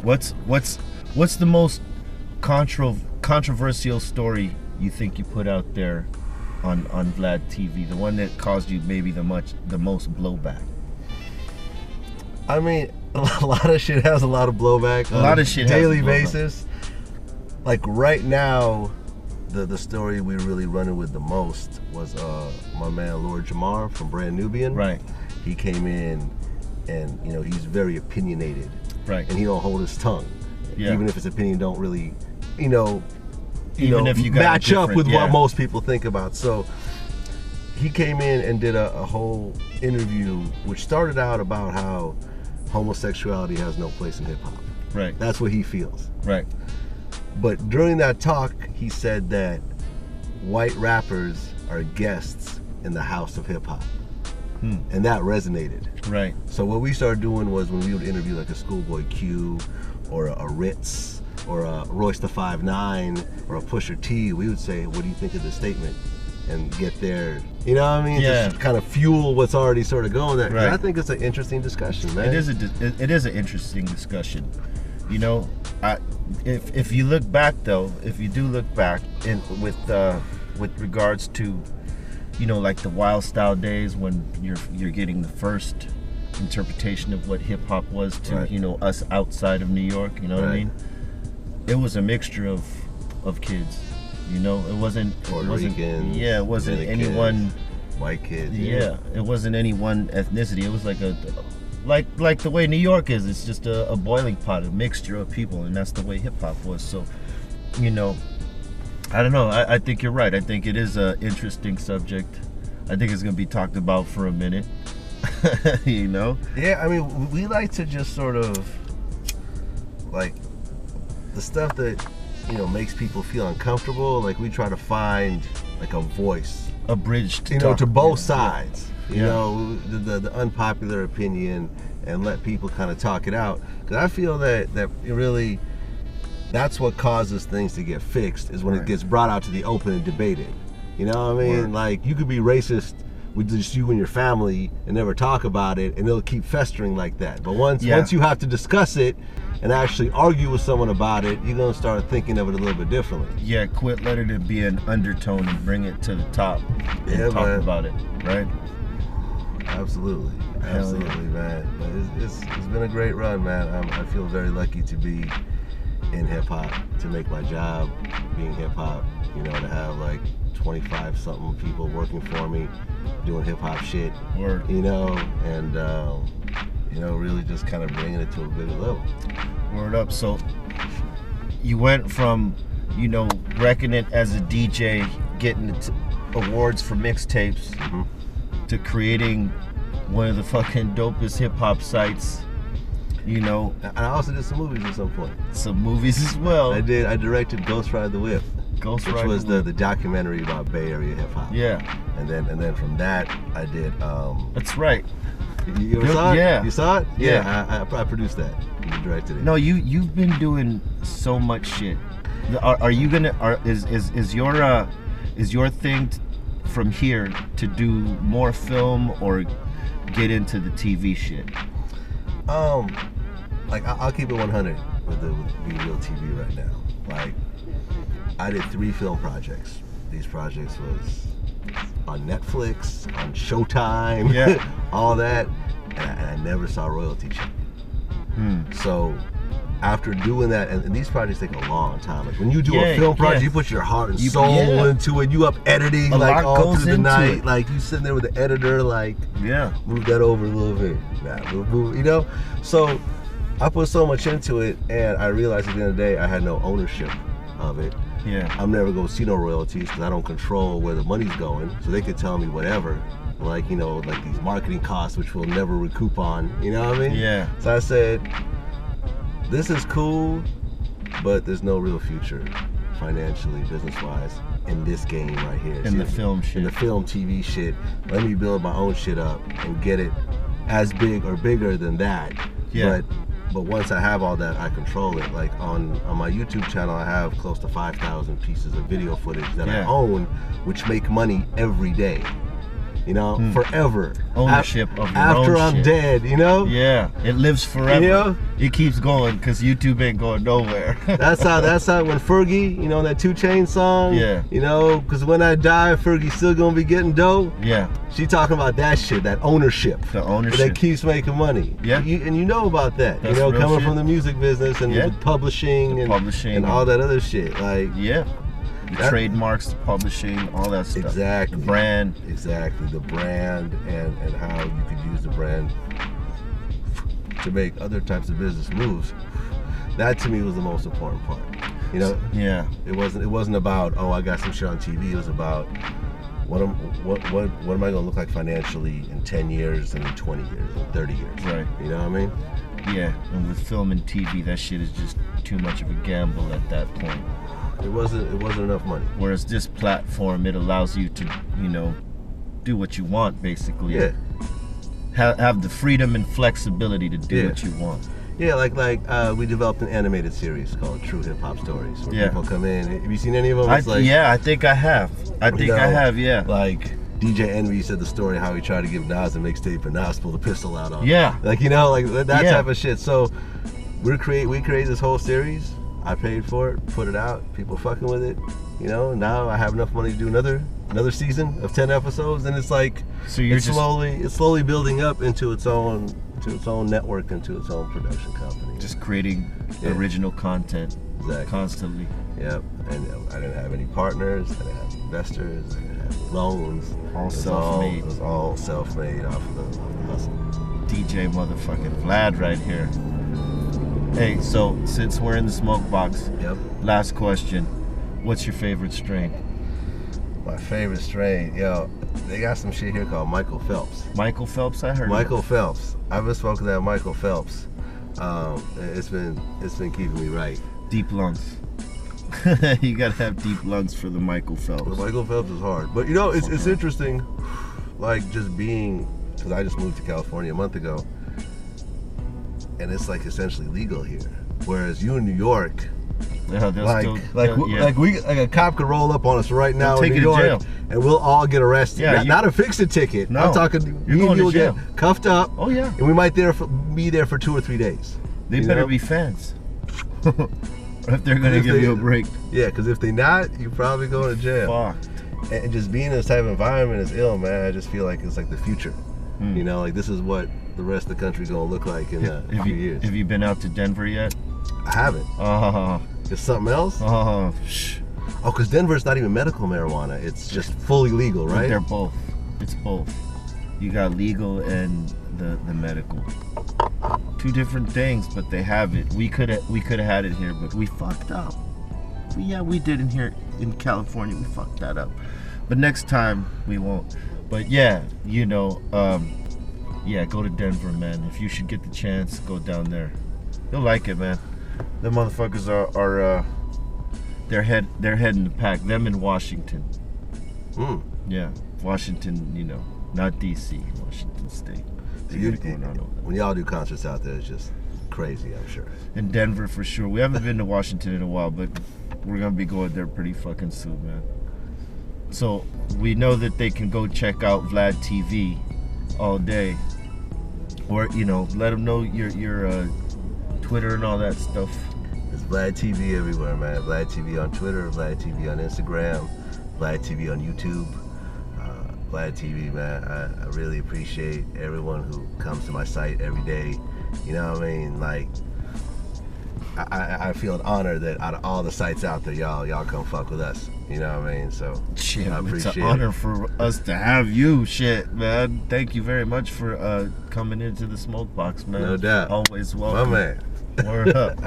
What's the most controversial story you think you put out there on VladTV? The one that caused you maybe the most blowback? I mean, a lot of shit has a lot of blowback. A lot of shit daily has basis. Like right now, the story we really running with the most was my man Lord Jamar from Brand Nubian. Right. He came in, and he's very opinionated. Right. And he don't hold his tongue. Yeah. Even if his opinion don't really, even if you got match up with what most people think about. So he came in and did a whole interview, which started out about how homosexuality has no place in hip hop. Right. That's what he feels. Right. But during that talk, he said that white rappers are guests in the house of hip hop. And that resonated. Right. So what we started doing was, when we would interview like a Schoolboy Q or a Ritz or a Royce the 5'9" or a Pusha T, we would say, what do you think of this statement? And get there, you know what I mean? Yeah. Just kind of fuel what's already sort of going there. Right. I think it's an interesting discussion, man. It is an interesting discussion. If you look back though, if you do look back with regards to, like the Wild Style days when you're getting the first interpretation of what hip hop was to Right. Us outside of New York, you know what I Right. mean? It was a mixture of kids. It wasn't Puerto Ricans, it wasn't Dominicans, anyone. white kids. Yeah, it wasn't any one ethnicity. It was like like the way New York is. It's just a boiling pot, a mixture of people, and that's the way hip hop was. So, I don't know. I think you're right. I think it is an interesting subject. I think it's gonna be talked about for a minute. Yeah, I mean, we like to just sort of like the stuff that makes people feel uncomfortable. Like we try to find like a voice, A bridge to both sides. Yeah. The unpopular opinion, and let people kind of talk it out. Because I feel that really, that's what causes things to get fixed, is when Right. it gets brought out to the open and debated. You know what I mean? Word. Like, you could be racist with just you and your family and never talk about it, and it'll keep festering like that. But once you have to discuss it and actually argue with someone about it, you're gonna start thinking of it a little bit differently. Yeah, quit letting it be an undertone and bring it to the top and Yeah, talk man. about it, right? Absolutely, Hell yeah. man. But it's been a great run, man. I feel very lucky to be in hip hop, to make my job being hip hop. To have like 25 something people working for me, doing hip hop shit. Word. And really just kind of bringing it to a bigger level. Word up. So you went from, wrecking it as a DJ, getting awards for mixtapes, to creating one of the fucking dopest hip hop sites. And I also did some movies at some point. Some movies as well. I directed Ghost Ride the Whip, which was the documentary about Bay Area hip hop. Yeah. And then from that I did. That's right. You ever saw it? Yeah. You saw it? Yeah. I produced that. You directed it. No, you've been doing so much shit. Are you gonna? Is your thing from here to do more film or get into the TV shit? Like I'll keep it 100 with Be Real TV right now. Like, I did 3 film projects. These projects was on Netflix, on Showtime, all that, and I never saw a royalty check. So after doing that, and these projects take a long time. Like when you do a film project, you put your heart and soul into it. You up editing like all through the night. Like you sitting there with the editor, like move that over a little bit. Move, So I put so much into it, and I realized at the end of the day I had no ownership of it. Yeah. I'm never gonna see no royalties because I don't control where the money's going. So they could tell me whatever, like like these marketing costs, which we'll never recoup on. You know what I mean? Yeah. So I said, this is cool, but there's no real future financially, business-wise, in this game right here. In the film shit. In the film TV shit. Let me build my own shit up and get it as big or bigger than that. Yeah. But once I have all that, I control it. Like on my YouTube channel, I have close to 5,000 pieces of video footage that I own, which make money every day. you know, forever. Ownership of your after own I'm shit. dead, you know. Yeah, it lives forever. You know? It keeps going because YouTube ain't going nowhere. That's how when Fergie, you know, that 2 Chainz song. Yeah. You know, because when I die, Fergie's still gonna be getting dough. Yeah. She talking about that shit, that ownership. The ownership. That keeps making money. Yeah. And you know about that. That's you know, real coming shit. from the music business and Yeah. the publishing and all that other shit. Like, yeah. The trademarks, the publishing, all that stuff. Exactly. The brand. Exactly. The brand and how you could use the brand to make other types of business moves. That to me was the most important part. You know? Yeah. It wasn't about, oh, I got some shit on TV. It was about what am I gonna look like financially in 10 years and in 20 years and 30 years. Right. You know what I mean? Yeah. And with film and TV, that shit is just too much of a gamble at that point. It wasn't enough money. Whereas this platform, it allows you to, you know, do what you want, basically. Yeah. Have the freedom and flexibility to do what you want. Yeah, like we developed an animated series called True Hip Hop Stories, where people come in. Have you seen any of them? It's I think I have. I have. Yeah. Like DJ Envy said the story how he tried to give Nas a mixtape and Nas pulled a pistol out on him. Yeah. Like, you know, like that type of shit. So we created this whole series. I paid for it, put it out. People fucking with it. You know, now I have enough money to do another season of 10 episodes, and it's like it's slowly building up into its own network, into its own production company. Just creating original content constantly. Yep. And I didn't have any partners, I didn't have investors, I didn't have loans. All self-made. It was all self-made off of the hustle. DJ motherfucking Vlad right here. Hey, so since we're in the Smokebox, last question. What's your favorite strain? My favorite strain, yo, they got some shit here called Michael Phelps. Michael Phelps, I heard. Michael Phelps. I've been smoking that Michael Phelps. It's been keeping me right. Deep lungs. You gotta have deep lungs for the Michael Phelps. The Michael Phelps is hard, but you know, it's interesting. Like just being, because I just moved to California a month ago, and it's like essentially legal here. Whereas you in New York. Yeah, like a cop could roll up on us right now in New York, and we'll all get arrested. Yeah, not a fix-it ticket. No, I'm talking. You're going to jail. Get cuffed up. Oh yeah. And we might be there for 2 or 3 days. They better be fans. If they're gonna give you a break. Yeah, because if they not, you're probably going to jail. Fuck. And just being in this type of environment is ill, man. I just feel like it's like the future. You know, like this is what the rest of the country's gonna look like in a few years. Have you been out to Denver yet? I haven't. It's something else? Oh, because Denver's not even medical marijuana. It's just fully legal, right? They're both. It's both. You got legal and the medical. 2 different things, but they have it. We could have had it here, but we fucked up. We did in here in California. We fucked that up. But next time we won't. But yeah, you know, go to Denver, man. If you should get the chance, go down there. You'll like it, man. The motherfuckers are they're heading the pack. Them in Washington. Yeah, Washington. You know, not DC. Washington State. When y'all do concerts out there, it's just crazy, I'm sure. In Denver for sure. We haven't been to Washington in a while, but we're gonna be going there pretty fucking soon, man. So we know that they can go check out VladTV all day, or you know, let them know your Twitter and all that stuff. It's VladTV everywhere, man. VladTV on Twitter, VladTV on Instagram, VladTV on YouTube. VladTV, man. I really appreciate everyone who comes to my site every day. You know what I mean? Like, I feel an honor that out of all the sites out there, y'all come fuck with us. You know what I mean? So shit, I appreciate it's an honor for us to have you. Shit, man. Thank you very much for coming into the Smokebox, man. No doubt. Always welcome. My man. Word up.